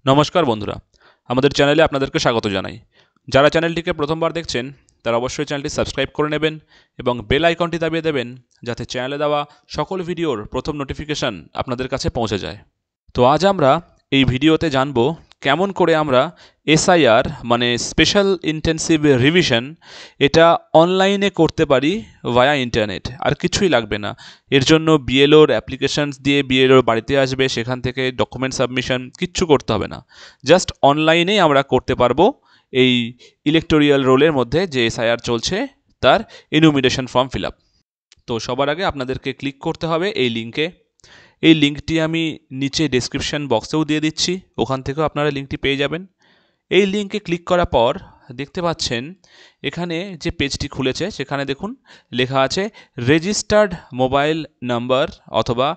নমস্কার বন্ধুরা, আমাদের চ্যানেলে আপনাদেরকে স্বাগত জানাই। যারা চ্যানেলটিকে প্রথমবার দেখছেন তারা অবশ্যই চ্যানেলটি সাবস্ক্রাইব করে নেবেন এবং বেল আইকনটি দাবিয়ে দেবেন যাতে চ্যানেলে দেওয়া সকল ভিডিওর প্রথম নোটিফিকেশান আপনাদের কাছে পৌঁছে যায়। তো আজ আমরা এই ভিডিওতে জানব কেমন করে আমরা এসআইআর মানে স্পেশাল ইন্টেন্সিভ রিভিশন এটা অনলাইনে করতে পারি ভায়া ইন্টারনেট। আর কিছুই লাগবে না, এর জন্য বিএলওর অ্যাপ্লিকেশানস দিয়ে বিএলওর বাড়িতে আসবে, সেখান থেকে ডকুমেন্ট সাবমিশন কিচ্ছু করতে হবে না। জাস্ট অনলাইনেই আমরা করতে পারবো এই ইলেকটোরিয়াল রোলের মধ্যে যে এসআইআর চলছে তার এনুমিনেশন ফর্ম ফিল আপ। তো সবার আগে আপনাদেরকে ক্লিক করতে হবে এই লিঙ্কে। এই লিঙ্কটি আমি নিচে ডেসক্রিপশন বক্সেও দিয়ে দিচ্ছি, ওখান থেকেও আপনারা লিঙ্কটি পেয়ে যাবেন। এই লিঙ্কে ক্লিক করার পর দেখতে পাচ্ছেন এখানে যে পেজটি খুলেছে সেখানে দেখুন লেখা আছে রেজিস্টার্ড মোবাইল নাম্বার অথবা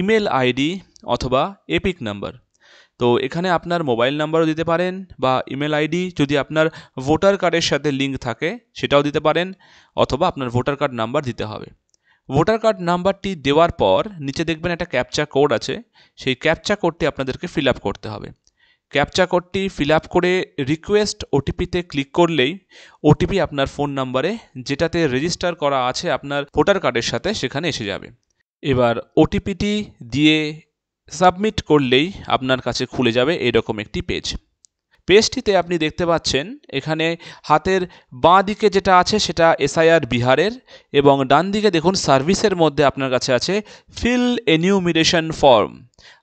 ইমেল আইডি অথবা এপিক নাম্বার। তো এখানে আপনার মোবাইল নাম্বারও দিতে পারেন বা ইমেল আইডি যদি আপনার ভোটার কার্ডের সাথে লিঙ্ক থাকে সেটাও দিতে পারেন, অথবা আপনার ভোটার কার্ড নাম্বার দিতে হবে। ভোটার কার্ড নাম্বারটি দেওয়ার পর নিচে দেখবেন একটা ক্যাপচা কোড আছে, সেই ক্যাপচা কোডটি আপনাদেরকে ফিল আপ করতে হবে। ক্যাপচা কোডটি ফিল আপ করে রিকোয়েস্ট ওটিপিতে ক্লিক করলেই ওটিপি আপনার ফোন নাম্বারে যেটাতে রেজিস্টার করা আছে আপনার ভোটার কার্ডের সাথে সেখানে এসে যাবে। এবার ওটিপিটি দিয়ে সাবমিট করলেই আপনার কাছে খুলে যাবে এরকম একটি পেজটিতে আপনি দেখতে পাচ্ছেন এখানে হাতের বাঁ দিকে যেটা আছে সেটা এসআইআর বিহারের, এবং ডান দিকে দেখুন সার্ভিসের মধ্যে আপনার কাছে আছে ফিল এনিউমিনেশন ফর্ম।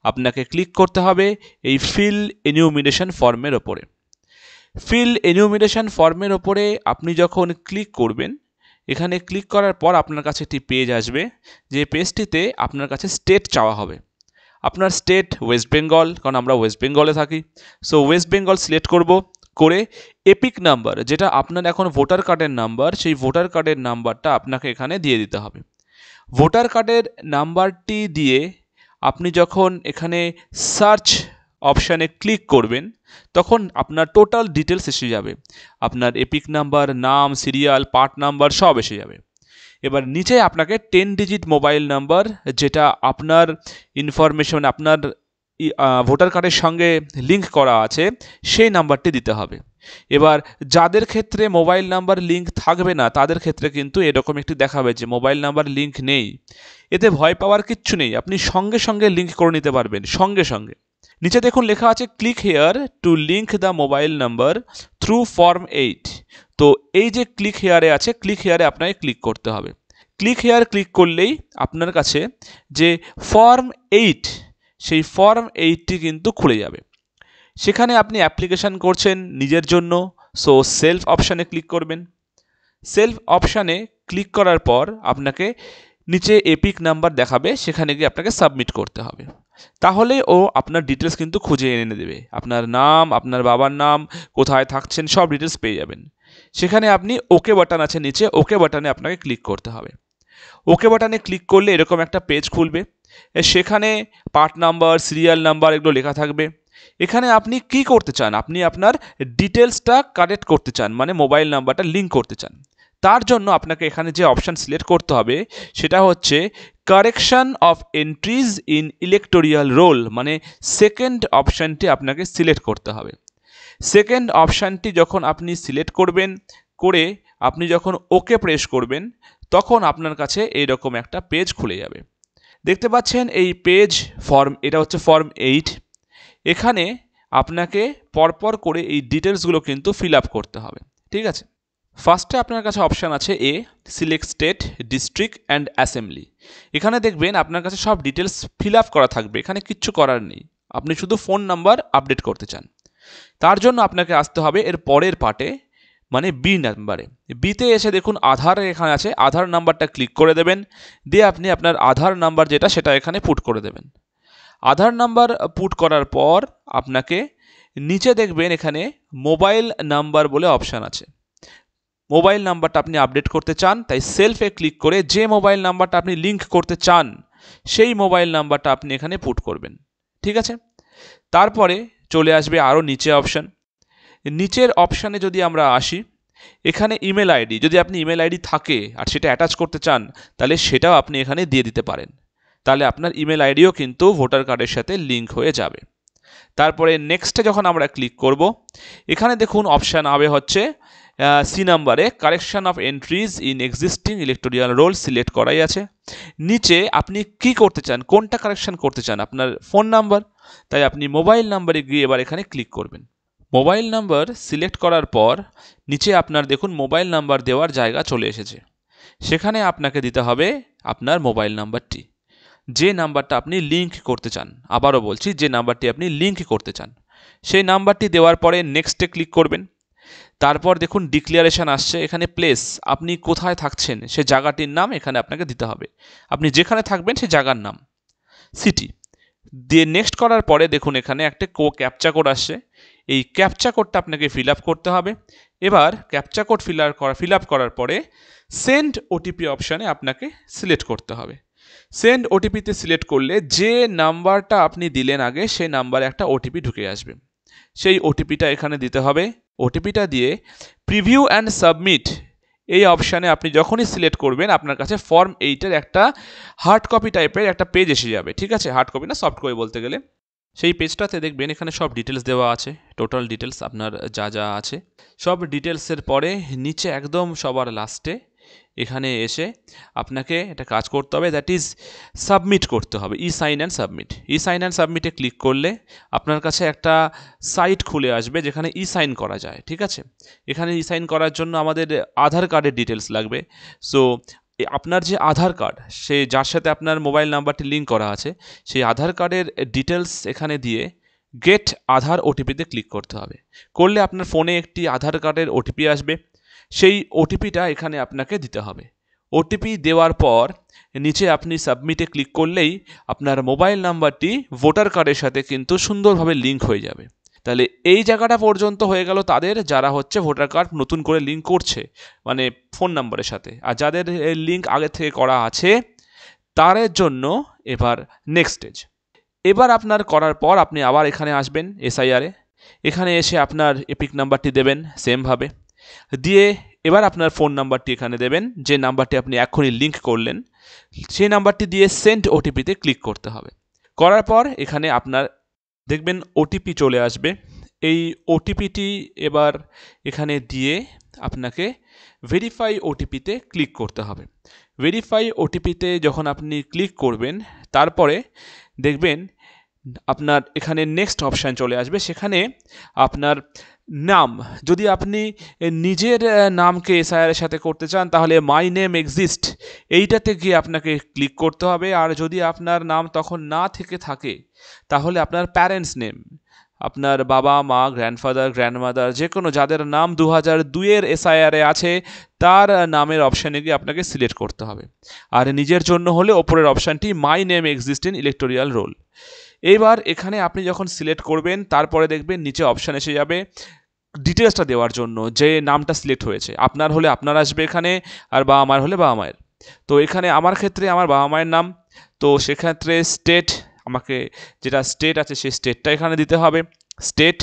আপনাকে ক্লিক করতে হবে এই ফিল এনিউমিনেশন ফর্মের ওপরে। ফিল এনিউমিনেশন ফর্মের ওপরে আপনি যখন ক্লিক করবেন, এখানে ক্লিক করার পর আপনার কাছে একটি পেজ আসবে, যে পেজটিতে আপনার কাছে স্টেট চাওয়া হবে। আপনার স্টেট ওয়েস্ট বেঙ্গল, কারণ আমরা ওয়েস্ট বেঙ্গলে থাকি, সো ওয়েস্ট বেঙ্গল সিলেক্ট করে এপিক নাম্বার যেটা আপনার এখন ভোটার কার্ডের নাম্বার, সেই ভোটার কার্ডের নাম্বারটা আপনাকে এখানে দিয়ে দিতে হবে। ভোটার কার্ডের নাম্বারটি দিয়ে আপনি যখন এখানে সার্চ অপশানে ক্লিক করবেন তখন আপনার টোটাল ডিটেলস এসে যাবে, আপনার এপিক নাম্বার, নাম, সিরিয়াল, পার্ট নাম্বার সব এসে যাবে। এবার নিচে আপনাকে 10 ডিজিট মোবাইল নাম্বার যেটা আপনার ইনফরমেশন আপনার ভোটার কার্ডের সঙ্গে লিঙ্ক করা আছে সেই নাম্বারটি দিতে হবে। এবার যাদের ক্ষেত্রে মোবাইল নাম্বার লিঙ্ক থাকবে না তাদের ক্ষেত্রে কিন্তু এরকম একটি দেখাবে যে মোবাইল নাম্বার লিঙ্ক নেই। এতে ভয় পাওয়ার কিচ্ছু নেই, আপনি সঙ্গে সঙ্গে লিঙ্ক করে নিতে পারবেন সঙ্গে সঙ্গে। নিচে দেখুন লেখা আছে click here two link the mobile number through form 8। তো এই যে ক্লিক হেয়ারে আছে, ক্লিক হেয়ারে আপনাকে ক্লিক করতে হবে। ক্লিক হেয়ার ক্লিক করলেই আপনার কাছে যে ফর্ম 8 সেই ফর্ম 8টি কিন্তু খুলে যাবে। সেখানে আপনি অ্যাপ্লিকেশান করছেন নিজের জন্য, সো সেলফ অপশানে ক্লিক করবেন। সেলফ অপশানে ক্লিক করার পর আপনাকে নিচে এপিক নাম্বার দেখাবে, সেখানে গিয়ে আপনাকে সাবমিট করতে হবে। তাহলে ও আপনার ডিটেলস কিন্তু খুঁজে এনে দেবে, আপনার নাম, আপনার বাবার নাম, কোথায় থাকছেন সব ডিটেলস পেয়ে যাবেন। সেখানে আপনি ওকে বাটন আছে নিচে, ওকে বাটনে আপনাকে ক্লিক করতে হবে। ওকে বাটনে ক্লিক করলে এরকম একটা পেজ খুলবে, সেখানে পার্ট নাম্বার, সিরিয়াল নাম্বার এগুলো লেখা থাকবে। এখানে আপনি কি করতে চান, আপনি আপনার ডিটেলসটা কালেক্ট করতে চান, মানে মোবাইল নাম্বারটা লিঙ্ক করতে চান। তার জন্য আপনাকে এখানে যে অপশান সিলেক্ট করতে হবে সেটা হচ্ছে correction of entries in electoral roll, মানে সেকেন্ড অপশানটি আপনাকে সিলেক্ট করতে হবে। সেকেন্ড অপশানটি যখন আপনি সিলেক্ট করবেন, করে আপনি যখন ওকে প্রেস করবেন তখন আপনার কাছে এইরকম একটা পেজ খুলে যাবে। দেখতে পাচ্ছেন এই পেজ ফর্ম, এটা হচ্ছে ফর্ম 8। এখানে আপনাকে পরপর করে এই ডিটেলসগুলো কিন্তু ফিল আপ করতে হবে, ঠিক আছে। ফার্স্টে আপনার কাছে অপশান আছে A, select state, district and assembly. এখানে দেখবেন আপনার কাছে সব ডিটেলস ফিল আপ করা থাকবে, এখানে কিচ্ছু করার নেই, আপনি শুধু ফোন নাম্বার আপডেট করতে চান। তার জন্য আপনাকে আসতে হবে এর পরের পার্টে, মানে বি নাম্বারে। বিতে এসে দেখুন আধার এখানে আছে, আধার নাম্বারটা ক্লিক করে দেবেন, দিয়ে আপনি আপনার আধার নাম্বার যেটা সেটা এখানে পুট করে দেবেন। আধার নাম্বার পুট করার পর আপনাকে নিচে দেখবেন এখানে মোবাইল নাম্বার বলে অপশান আছে। মোবাইল নাম্বারটা আপনি আপডেট করতে চান, তাই সেলফে ক্লিক করে যে মোবাইল নাম্বারটা আপনি লিঙ্ক করতে চান সেই মোবাইল নাম্বারটা আপনি এখানে পুট করবেন, ঠিক আছে। তারপরে চলে আসবে আরও নিচে অপশান। নিচের অপশানে যদি আমরা আসি, এখানে ইমেল আইডি, যদি আপনি ইমেল আইডি থাকে আর সেটা অ্যাটাচ করতে চান তাহলে সেটাও আপনি এখানে দিয়ে দিতে পারেন, তাহলে আপনার ইমেল আইডিও কিন্তু ভোটার কার্ডের সাথে লিঙ্ক হয়ে যাবে। তারপরে নেক্সটে যখন আমরা ক্লিক করব, এখানে দেখুন অপশান হবে হচ্ছে সি নাম্বারে correction of entries in existing electoral roll select করাই আছে। নিচে আপনি কি করতে চান, কোনটা কারেকশন করতে চান, আপনার ফোন নাম্বার, তাই আপনি মোবাইল নাম্বারে গিয়ে এবার এখানে ক্লিক করবেন। মোবাইল নাম্বার সিলেক্ট করার পর নিচে আপনার দেখুন মোবাইল নাম্বার দেওয়ার জায়গা চলে এসেছে। সেখানে আপনাকে দিতে হবে আপনার মোবাইল নাম্বারটি, যে নাম্বারটা আপনি লিঙ্ক করতে চান। আবারও বলছি, যে নাম্বারটি আপনি লিঙ্ক করতে চান সেই নাম্বারটি দেওয়ার পরে নেক্সটে ক্লিক করবেন। তারপর দেখুন ডিক্লারেশন আসছে, এখানে প্লেস, আপনি কোথায় থাকছেন সে জায়গাটির নাম এখানে আপনাকে দিতে হবে, আপনি যেখানে থাকবেন সেই জায়গার নাম, সিটি দিয়ে নেক্সট করার পরে দেখুন এখানে একটা ক্যাপচা কোড আসছে, এই ক্যাপচা কোডটা আপনাকে ফিল আপ করতে হবে। এবার ক্যাপচা কোড ফিল আপ করার পরে সেন্ড ওটিপি অপশানে আপনাকে সিলেক্ট করতে হবে। সেন্ড ওটিপিতে সিলেক্ট করলে যে নাম্বারটা আপনি দিলেন আগে সেই নাম্বারে একটা ওটিপি ঢুকে আসবে, সেই ওটিপিটা এখানে দিতে হবে। ওটিপিটা দিয়ে প্রিভিউ অ্যান্ড সাবমিট এই অপশানে আপনি যখনই সিলেক্ট করবেন আপনার কাছে ফর্ম 8-এর একটা হার্ড কপি টাইপের একটা পেজ এসে যাবে, ঠিক আছে, হার্ড কপি না সফট কপি বলতে গেলে। সেই পেজটাতে দেখবেন এখানে সব ডিটেলস দেওয়া আছে, টোটাল ডিটেলস আপনার যা যা আছে সব ডিটেলসের পরে নিচে একদম সবার লাস্টে এখানে এসে আপনাকে একটা কাজ করতে হবে, দ্যাট ইজ সাবমিট করতে হবে, e sign and submit. E sign and সাবমিটে ক্লিক করলে আপনার কাছে একটা সাইট খুলে আসবে যেখানে ই সাইন করা যায়, ঠিক আছে। এখানে ই সাইন করার জন্য আমাদের আধার কার্ডের ডিটেলস লাগবে। সো আপনার যে আধার কার্ড, সে যার সাথে আপনার মোবাইল নাম্বারটি লিঙ্ক করা আছে, সেই আধার কার্ডের ডিটেলস এখানে দিয়ে গেট আধার ওটিপিতে ক্লিক করতে হবে। করলে আপনার ফোনে একটি আধার কার্ডের ওটিপি আসবে, সেই ওটিপিটা এখানে আপনাকে দিতে হবে। ওটিপি দেওয়ার পর নিচে আপনি সাবমিটে ক্লিক করলেই আপনার মোবাইল নাম্বারটি ভোটার কার্ডের সাথে কিন্তু সুন্দরভাবে লিঙ্ক হয়ে যাবে। তাহলে এই জায়গাটা পর্যন্ত হয়ে গেল তাদের যারা হচ্ছে ভোটার কার্ড নতুন করে লিঙ্ক করছে, মানে ফোন নাম্বারের সাথে। আর যাদের লিঙ্ক আগে থেকে করা আছে তাদের জন্য এবার নেক্সট স্টেজ। এবার আপনার করার পর আপনি আবার এখানে আসবেন এসআইআরে, এখানে এসে আপনার এপিক নাম্বারটি দেবেন সেমভাবে দিয়ে এবার আপনার ফোন নাম্বারটি এখানে দেবেন, যে নাম্বারটি আপনি এখনই লিঙ্ক করলেন সেই নাম্বারটি দিয়ে সেন্ড ওটিপিতে ক্লিক করতে হবে। করার পর এখানে আপনার দেখবেন ওটিপি চলে আসবে, এই ওটিপিটি এবার এখানে দিয়ে আপনাকে ভেরিফাই ওটিপিতে ক্লিক করতে হবে। ভেরিফাই ওটিপিতে যখন আপনি ক্লিক করবেন তারপরে দেখবেন আপনার এখানে নেক্সট অপশান চলে আসবে, সেখানে আপনার নাম, যদি আপনি নিজের নামকে এসআইআরের সাথে করতে চান তাহলে মাই নেম এক্সিস্ট এইটাতে গিয়ে আপনাকে ক্লিক করতে হবে। আর যদি আপনার নাম তখন না থেকে থাকে তাহলে আপনার প্যারেন্টস নেম, আপনার বাবা মা গ্র্যান্ডফাদার গ্র্যান্ডমাদার যে কোনো যাদের নাম 2002-এর এসআইআরে আছে তার নামের অপশানে গিয়ে আপনাকে সিলেক্ট করতে হবে। আর নিজের জন্য হলে ওপরের অপশানটি my name exist in electoral roll. এবার এখানে আপনি যখন সিলেক্ট করবেন তারপরে দেখবেন নিচে অপশান এসে যাবে ডিটেলসটা দেওয়ার জন্য, যে নামটা সিলেক্ট হয়েছে। আপনার হলে আপনার আসবে এখানে, আর বাবা মায়ের হলে বাবা মায়ের। তো এখানে আমার ক্ষেত্রে আমার বাবা মায়ের নাম, তো সেক্ষেত্রে স্টেট, আমাকে যেটা স্টেট আছে সেই স্টেটটা এখানে দিতে হবে, স্টেট।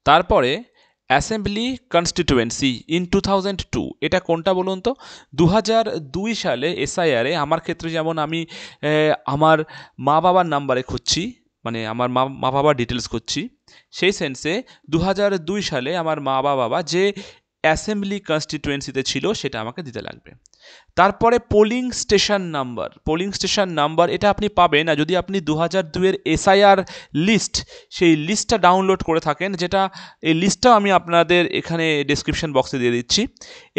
তারপরে অ্যাসেম্বলি কনস্টিটিউয়েন্সি ইন 2002, এটা কোনটা বলুন তো? 2002 সালে এসআইআরে আমার ক্ষেত্রে যেমন আমি আমার মা বাবার নাম্বারে খুঁজছি, মানে আমার মা বাবার ডিটেলস খুঁজছি, সেই সেন্সে 2002 সালে আমার মা বাবা যে অ্যাসেম্বলি কনস্টিটিউয়েন্সিতে ছিল সেটা আমাকে দিতে লাগবে। তারপরে পোলিং স্টেশন নাম্বার এটা আপনি পাবেন না যদি আপনি 2002-এর এসআইআর লিস্ট, সেই লিস্টটা ডাউনলোড করে থাকেন, যেটা এই লিস্টটাও আমি আপনাদের এখানে ডেসক্রিপশন বক্সে দিয়ে দিচ্ছি।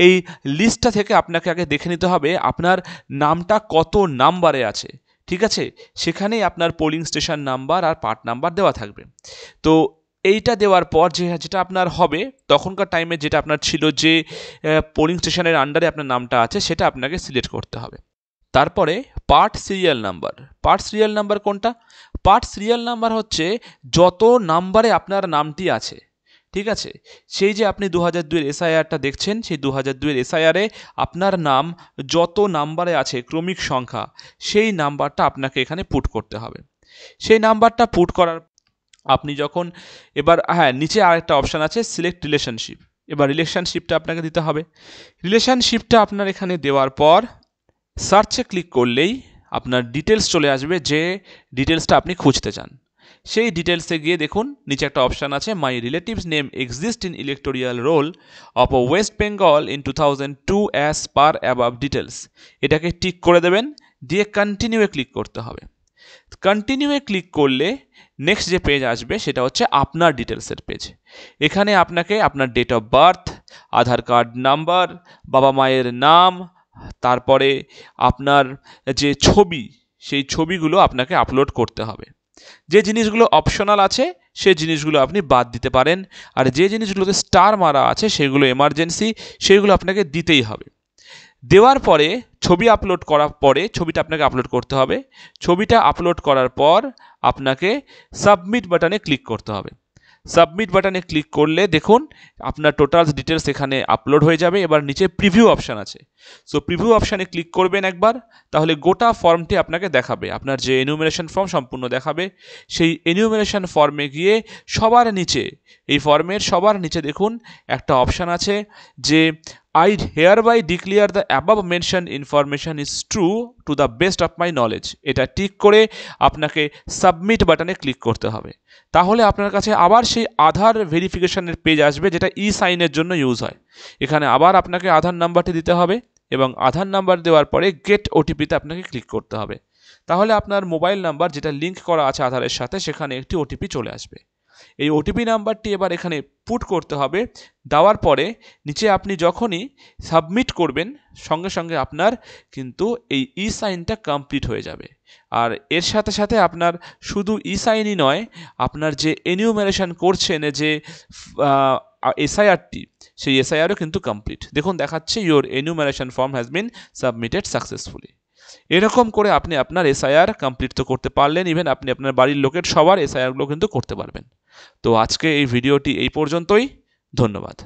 এই লিস্টটা থেকে আপনাকে আগে দেখে নিতে হবে আপনার নামটা কত নাম্বারে আছে, ঠিক আছে, সেখানেই আপনার পোলিং স্টেশন নাম্বার আর পার্ট নাম্বার দেওয়া থাকবে। তো এইটা দেওয়ার পর যেটা আপনার হবে তখনকার টাইমে যেটা আপনার ছিল যে পোলিং স্টেশনের আন্ডারে আপনার নামটা আছে সেটা আপনাকে সিলেক্ট করতে হবে। তারপরে পার্ট সিরিয়াল নাম্বার কোনটা? পার্ট সিরিয়াল নাম্বার হচ্ছে যত নাম্বারে আপনার নামটি আছে, ঠিক আছে। সেই যে আপনি 2002-এর এসআইআরটা দেখছেন, সেই 2002-এর এসআইআরে আপনার নাম যত নাম্বারে আছে ক্রমিক সংখ্যা, সেই নাম্বারটা আপনাকে এখানে পুট করতে হবে। সেই নাম্বারটা পুট করার আপনি যখন এবার নিচে আরেকটা অপশান আছে সিলেক্ট রিলেশনশিপ, এবার রিলেশনশিপটা আপনাকে দিতে হবে। রিলেশনশিপটা আপনার এখানে দেওয়ার পর সার্চে ক্লিক করলেই আপনার ডিটেলস চলে আসবে, যে ডিটেলসটা আপনি খুঁজতে চান। সেই ডিটেলসে গিয়ে দেখুন নিচে একটা অপশান আছে, my relatives name exist in electoral roll of West Bengal in 2002 as per above details. এটাকে টিক করে দেবেন, দিয়ে কন্টিনিউয়ে ক্লিক করতে হবে। কন্টিনিউয়ে ক্লিক করলে নেক্সট যে পেজ আসবে সেটা হচ্ছে আপনার ডিটেলসের পেজ। এখানে আপনাকে আপনার date of birth, Aadhaar card number, বাবা মায়ের নাম, তারপরে আপনার যে ছবি, সেই ছবিগুলো আপনাকে আপলোড করতে হবে। যে জিনিসগুলো অপশনাল আছে সেই জিনিসগুলো আপনি বাদ দিতে পারেন, আর যে জিনিসগুলোতে স্টার মারা আছে সেগুলো এমার্জেন্সি, সেগুলো আপনাকে দিতেই হবে। দেওয়ার পরে ছবি আপলোড করার পরে ছবিটা আপনাকে আপলোড করতে হবে। ছবিটা আপলোড করার পর আপনাকে সাবমিট বাটনে ক্লিক করতে হবে। সাবমিট বাটনে ক্লিক করলে দেখুন আপনার টোটাল ডিটেলস এখানে আপলোড হয়ে যাবে। এবার নিচে প্রিভিউ অপশান আছে, সো প্রিভিউ অপশানে ক্লিক করবেন একবার, তাহলে গোটা ফর্মটি আপনাকে দেখাবে, আপনার যে এনিউমারেশন ফর্ম সম্পূর্ণ দেখাবে। সেই এনিউমারেশন ফর্মে গিয়ে সবার নিচে, এই ফর্মের সবার নিচে দেখুন একটা অপশান আছে যে I hereby declare the above mentioned information is true to the best of my knowledge। এটা টিক করে আপনাকে সাবমিট বাটনে ক্লিক করতে হবে। তাহলে আপনার কাছে আবার সেই আধার ভেরিফিকেশনের পেজ আসবে, যেটা ই সাইনের জন্য ইউজ হয়। এখানে আবার আপনাকে আধার নাম্বারটি দিতে হবে এবং আধার নাম্বার দেওয়ার পরে গেট ওটিপিতে আপনাকে ক্লিক করতে হবে। তাহলে আপনার মোবাইল নাম্বার যেটা লিঙ্ক করা আছে আধারের সাথে, সেখানে একটি ওটিপি চলে আসবে। এই ওটিপি নাম্বারটি এবার এখানে পুট করতে হবে। দেওয়ার পরে নিচে আপনি যখনই সাবমিট করবেন সঙ্গে সঙ্গে আপনার কিন্তু এই ই সাইনটা কমপ্লিট হয়ে যাবে। আর এর সাথে সাথে আপনার শুধু ই সাইনই নয়, আপনার যে এনিউমারেশন করছেন যে এসআইআরটি, সেই এসআইআরও কিন্তু কমপ্লিট। দেখুন দেখাচ্ছে your enumeration form has been submitted successfully. এরকম করে আপনি আপনার এসআইআর কমপ্লিট তো করতে পারলেন, ইভেন আপনি আপনার বাড়ির লোকের সবার এসআইআরগুলো কিন্তু করতে পারবেন। তো আজকে এই ভিডিওটি এই পর্যন্তই, ধন্যবাদ।